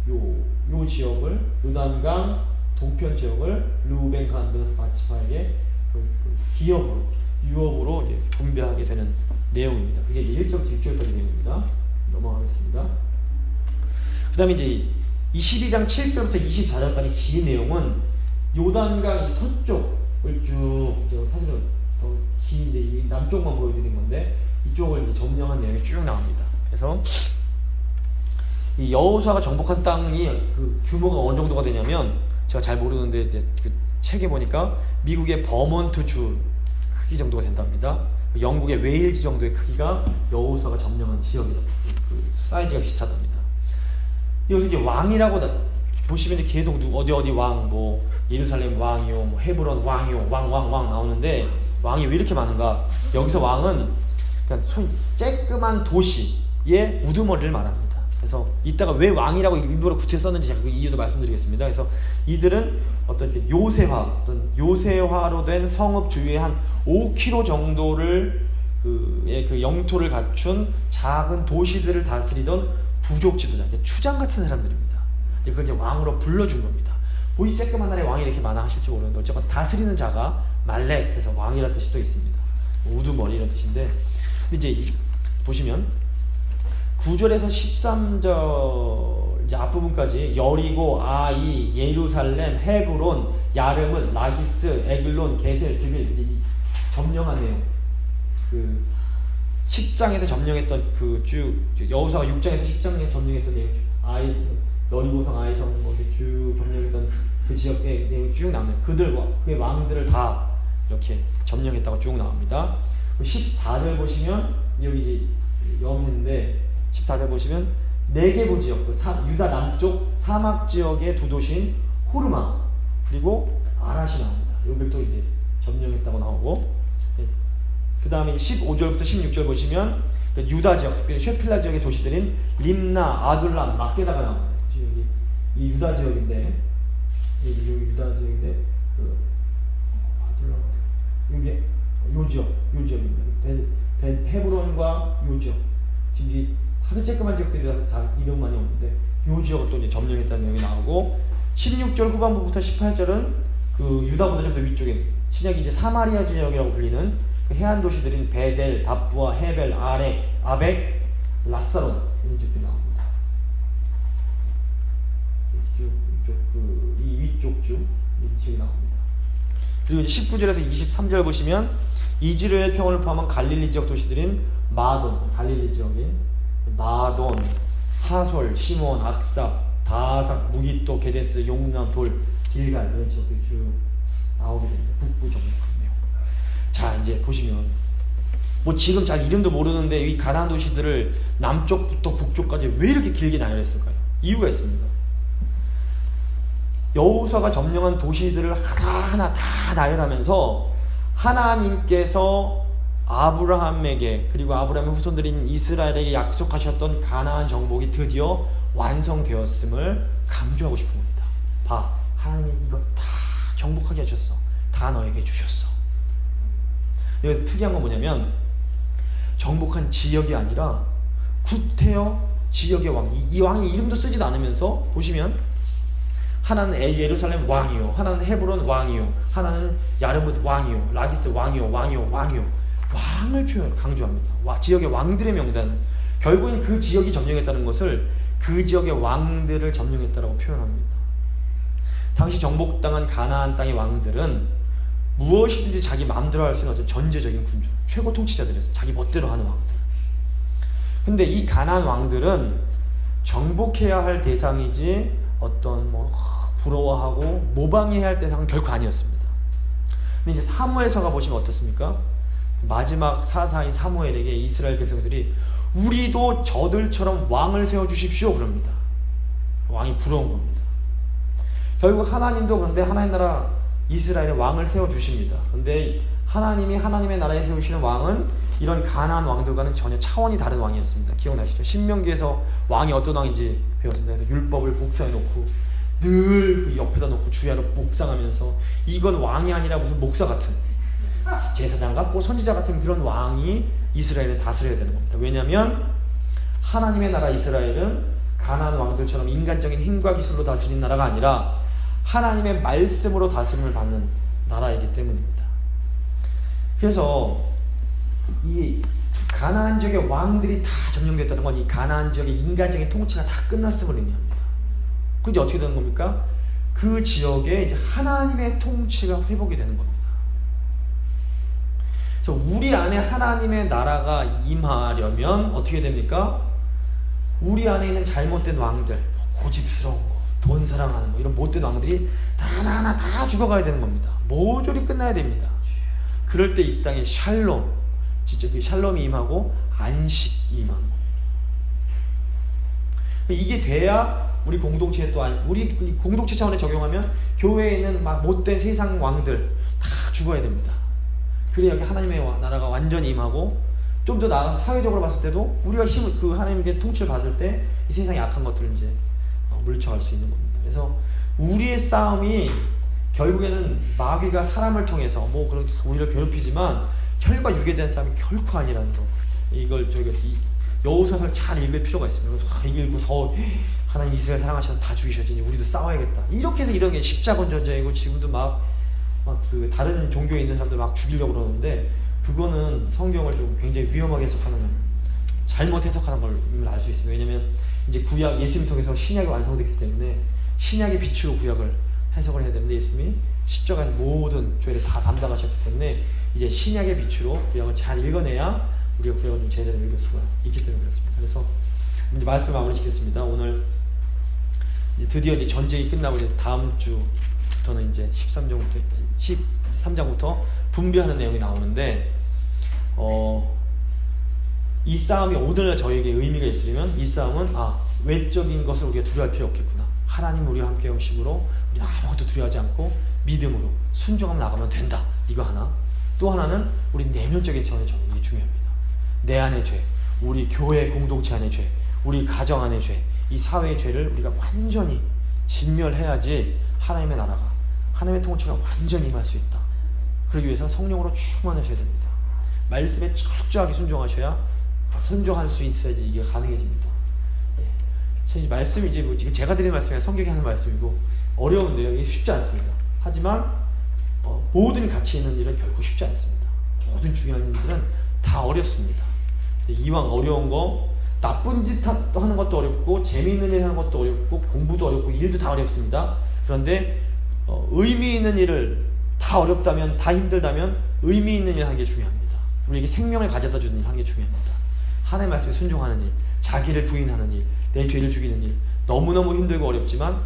요 지역을 요단강 동편 지역을 루벤, 갓, 므낫세 반지파에게 유업으로 이제 분배하게 되는 내용입니다. 그게 이제 1절부터 6절까지 내용입니다. 넘어가겠습니다. 그 다음에 이제 22장 7절부터 24절까지 긴 내용은 요단강 이 서쪽을 쭉, 사실은 더 긴데 이 남쪽만 보여드린 건데 이쪽을 이제 점령한 내용이 쭉 나옵니다. 그래서 이 여호수아가 정복한 땅이 그 규모가 어느 정도가 되냐면 제가 잘 모르는데 이제 그 책에 보니까 미국의 버몬트 주 크기 정도가 된답니다. 영국의 웨일즈 정도의 크기가 여호수아가 점령한 지역이다. 그 사이즈가 비슷하답니다. 여기서 이제 왕이라고 보시면 이제 계속 어디 왕, 예루살렘 왕이요, 헤브론 왕이요, 왕 나오는데 왕이 왜 이렇게 많은가? 여기서 왕은 그냥 쬐끄만 도시의 우두머리를 말합니다. 그래서 이따가 왜 왕이라고 일부러 구태 썼는지 제가 그 이유도 말씀드리겠습니다. 그래서 이들은 어떤 요새화로 된 성읍 주위에 한 5km 정도를 그 영토를 갖춘 작은 도시들을 다스리던 부족 지도자, 추장 같은 사람들입니다. 그걸 이제 왕으로 불러준 겁니다. 이 쬐끄만 나라에 왕이 이렇게 많아 하실지 모르는데 어쨌건 다스리는 자가 말렉, 그래서 왕이라는 뜻이 또 있습니다. 우두머리 이런 뜻인데, 근데 이제 보시면 9절에서 13절 이제 앞부분까지 여리고, 아이, 예루살렘, 헤브론, 야르문, 라기스, 에글론, 게셀, 드빌 점령한 내용. 그 10장에서 점령했던 여호수아가 6장에서 10장에 점령했던 내용, 여리고성, 아이성 이렇게 쭉 점령했던 그 지역의 내용이 쭉 나옵니다. 그들과 그의 왕들을 다 이렇게 점령했다고 쭉 나옵니다. 14절 보시면 여기 이제 영인데 14절 보시면 네게부 지역, 유다 남쪽 사막 지역의 두 도시인 호르마 그리고 아랏이 나옵니다. 여기를 또 이제 점령했다고 나오고, 그 다음에 15절부터 16절 보시면 유다 지역, 특별히 쉐필라 지역의 도시들인 림나, 아둘람, 막게다가 나옵니다. 여기 이 유다 지역인데, 여기 유다 지역인데 아둘람 이게 요 지역입니다. 헤브론과 요 지역, 지금 이 하도 쬐끄만 지역들이라서 다 이름 많이 없는데 요 지역을 또 이제 점령했다는 내용이 나오고, 16절 후반부부터 18절은 그 유다보다 좀 더 위쪽에 신약이 이제 사마리아 지역이라고 불리는 그 해안 도시들인 베델, 답부아, 헤벨, 아렉, 아벡, 라사론 이런 지역들이 나옵니다. 이 위쪽 주 이 지역이 나옵니다. 그리고 이제 19절에서 23절 보시면 이스라엘 평원을 포함한 갈릴리 지역 도시들인 마돈, 갈릴리 지역인 마돈, 하솔, 시몬, 악삽, 다삭, 무기또, 게데스, 용남, 돌, 길갈 이런 지역들이 쭉 나오게 됩니다. 북부 정복하네요. 자, 이제 보시면 뭐 지금 잘 이름도 모르는데 이 가나안 도시들을 남쪽부터 북쪽까지 왜 이렇게 길게 나열했을까요? 이유가 있습니다. 여호수아가 점령한 도시들을 하나하나 다 나열하면서 하나님께서 아브라함에게 그리고 아브라함의 후손들인 이스라엘에게 약속하셨던 가나안 정복이 드디어 완성되었음을 강조하고 싶은 겁니다. 봐, 하나님이 이거 다 정복하게 하셨어. 다 너에게 주셨어. 여기 특이한 건 뭐냐면 정복한 지역이 아니라 구태여 지역의 왕. 이 왕의 이름도 쓰지도 않으면서 보시면 하나는 예루살렘 왕이요, 하나는 헤브론 왕이요, 하나는 야르뭇 왕이요, 라기스 왕이요, 왕을 강조합니다. 지역의 왕들의 명단. 결국엔 그 지역이 점령했다는 것을 그 지역의 왕들을 점령했다라고 표현합니다. 당시 정복당한 가나안 땅의 왕들은 무엇이든지 자기 마음대로 할 수 있는 전제적인 군주, 최고 통치자들이었어요. 자기 멋대로 하는 왕들. 근데 이 가나안 왕들은 정복해야 할 대상이지 어떤 부러워하고 모방해야 할 대상은 결코 아니었습니다. 근데 이제 사무엘서가 보시면 어떻습니까? 마지막 사사인 사무엘에게 이스라엘 백성들이 우리도 저들처럼 왕을 세워주십시오 그럽니다. 왕이 부러운 겁니다. 결국 하나님도 그런데 하나님 나라 이스라엘에 왕을 세워주십니다. 그런데 하나님이 하나님의 나라에 세우시는 왕은 이런 가나안 왕들과는 전혀 차원이 다른 왕이었습니다. 기억나시죠? 신명기에서 왕이 어떤 왕인지 배웠습니다. 그래서 율법을 복사해놓고 늘 그 옆에다 놓고 주야로 묵상하면서 이건 왕이 아니라 무슨 목사 같은 제사장 같고 선지자 같은 그런 왕이 이스라엘을 다스려야 되는 겁니다. 왜냐하면 하나님의 나라 이스라엘은 가나안 왕들처럼 인간적인 힘과 기술로 다스리는 나라가 아니라 하나님의 말씀으로 다스림을 받는 나라이기 때문입니다. 그래서 이 가나안 지역의 왕들이 다 점령됐다는 건 이 가나안 지역의 인간적인 통치가 다 끝났음을 의미합니다. 그게 어떻게 되는 겁니까? 그 지역에 이제 하나님의 통치가 회복이 되는 겁니다. 그래서 우리 안에 하나님의 나라가 임하려면 어떻게 됩니까? 우리 안에 있는 잘못된 왕들, 고집스러운 거, 돈 사랑하는 거, 이런 못된 왕들이 다 하나하나 다 죽어가야 되는 겁니다. 모조리 끝나야 됩니다. 그럴 때 이 땅에 샬롬, 진짜 그 샬롬이 임하고 안식이 임하는 겁니다. 이게 돼야 우리 공동체에 또한 우리 공동체 차원에 적용하면 교회에 있는 막 못된 세상 왕들 다 죽어야 됩니다. 그래야 여기 하나님의 나라가 완전히 임하고 좀 더 나아가서 사회적으로 봤을 때도 우리가 힘을 그 하나님께 통치를 받을 때 이 세상의 악한 것들을 이제 물리쳐갈 수 있는 겁니다. 그래서 우리의 싸움이 결국에는 마귀가 사람을 통해서 뭐 그런 우리를 괴롭히지만 혈과 육에 대한 싸움이 결코 아니라는 거. 이걸 저희가 여호수아서를 잘 읽을 필요가 있습니다. 읽고 더 하나님 이스라엘 사랑하셔서 다 죽이셨지 이제 우리도 싸워야겠다. 이렇게 해서 이런 게 십자군 전쟁이고 지금도 막 그 다른 종교에 있는 사람들 막 죽이려고 그러는데 그거는 성경을 좀 굉장히 위험하게 해석하는 잘못 해석하는 걸 알 수 있습니다. 왜냐면 이제 구약 예수님 통해서 신약이 완성됐기 때문에 신약의 빛으로 구약을 해석을 해야 되는데 예수님이 십자가에서 모든 죄를 다 담당하셨기 때문에 이제 신약의 빛으로 구약을 잘 읽어내야 우리가 구약을 좀 제대로 읽을 수가 있기 때문에 그렇습니다. 그래서 이제 말씀 마무리 짓겠습니다. 오늘 이제 드디어 이제 전쟁이 끝나고 이제 다음 주부터는 이제 13장부터 분배하는 내용이 나오는데 이 싸움이 오늘 저에게 의미가 있으려면 이 싸움은 외적인 것을 우리가 두려워할 필요 없겠구나. 하나님 우리와 함께 오심으로 우리는 아무것도 두려워하지 않고 믿음으로 순종하며 나가면 된다. 이거 하나. 또 하나는 우리 내면적인 차원의 정의. 이게 중요합니다. 내 안의 죄, 우리 교회 공동체 안의 죄, 우리 가정 안의 죄, 이 사회의 죄를 우리가 완전히 진멸해야지 하나님의 나라가, 하나님의 통치가 완전히 임할 수 있다. 그러기 위해서 성령으로 충만하셔야 됩니다. 말씀에 철저하게 순종하셔야 순종할 수 있어야지 이게 가능해집니다. 예. 말씀이 이제 뭐 제가 드리는 말씀이 성경이 하는 말씀이고 어려운데요. 이게 쉽지 않습니다. 하지만 모든 가치 있는 일은 결코 쉽지 않습니다. 모든 중요한 일들은 다 어렵습니다. 이왕 어려운 거 나쁜 짓 하는 것도 어렵고 재미있는 일 하는 것도 어렵고 공부도 어렵고 일도 다 어렵습니다. 그런데 의미 있는 일을 다 어렵다면, 다 힘들다면 의미 있는 일 하는 게 중요합니다. 우리에게 생명을 가져다 주는 일 하는 게 중요합니다. 하나님의 말씀에 순종하는 일, 자기를 부인하는 일, 내 죄를 죽이는 일, 너무너무 힘들고 어렵지만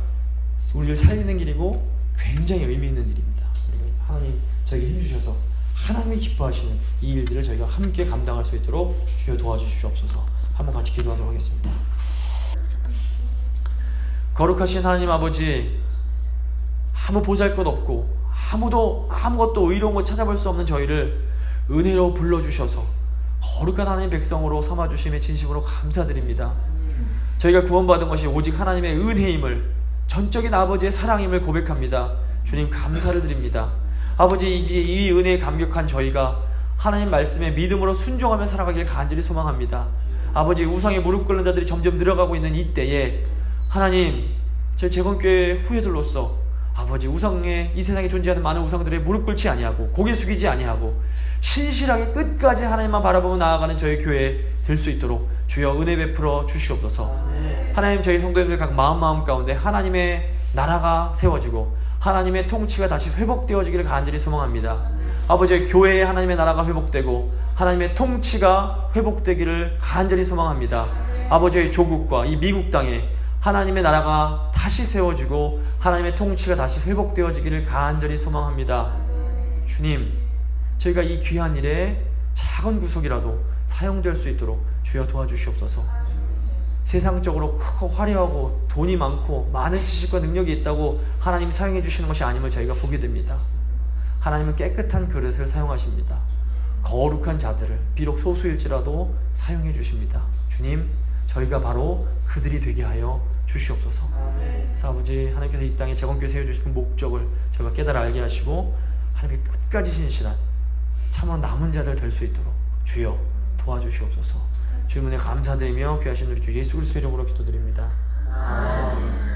우리를 살리는 길이고 굉장히 의미 있는 일입니다. 하나님 저에게 힘주셔서 하나님이 기뻐하시는 이 일들을 저희가 함께 감당할 수 있도록 주여 도와주시옵소서. 한번 같이 기도하도록 하겠습니다. 거룩하신 하나님 아버지, 아무 보잘것 없고 아무것도 의로운 걸 찾아볼 수 없는 저희를 은혜로 불러주셔서 거룩한 하나님의 백성으로 삼아주심에 진심으로 감사드립니다. 저희가 구원받은 것이 오직 하나님의 은혜임을, 전적인 아버지의 사랑임을 고백합니다. 주님 감사를 드립니다. 아버지, 이 은혜에 감격한 저희가 하나님 말씀에 믿음으로 순종하며 살아가길 간절히 소망합니다. 아버지, 우상에 무릎 꿇는 자들이 점점 늘어가고 있는 이때에 하나님, 저희 재건교회 후예들로서 아버지, 우상에, 이 세상에 존재하는 많은 우상들의 무릎 꿇지 아니하고 고개 숙이지 아니하고 신실하게 끝까지 하나님만 바라보고 나아가는 저희 교회에 들 수 있도록 주여 은혜 베풀어 주시옵소서. 하나님, 저희 성도님들 각 마음 가운데 하나님의 나라가 세워지고 하나님의 통치가 다시 회복되어지기를 간절히 소망합니다. 아버지, 교회에 하나님의 나라가 회복되고 하나님의 통치가 회복되기를 간절히 소망합니다. 아버지의 조국과 이 미국 땅에 하나님의 나라가 다시 세워지고 하나님의 통치가 다시 회복되어지기를 간절히 소망합니다. 주님, 저희가 이 귀한 일에 작은 구석이라도 사용될 수 있도록 주여 도와주시옵소서. 세상적으로 크고 화려하고 돈이 많고 많은 지식과 능력이 있다고 하나님 사용해 주시는 것이 아님을 저희가 보게 됩니다. 하나님은 깨끗한 그릇을 사용하십니다. 거룩한 자들을 비록 소수일지라도 사용해 주십니다. 주님, 저희가 바로 그들이 되게 하여 주시옵소서. 그래서 아버지, 하나님께서 이 땅에 재건교회 세워주신 목적을 저희가 깨달아 알게 하시고 하나님의 끝까지 신실한 참으로 남은 자들 될 수 있도록 주여 도와주시옵소서. 주님의 감사드리며 귀하신 우리 주 예수 그리스도의 이름으로 기도드립니다. 아멘.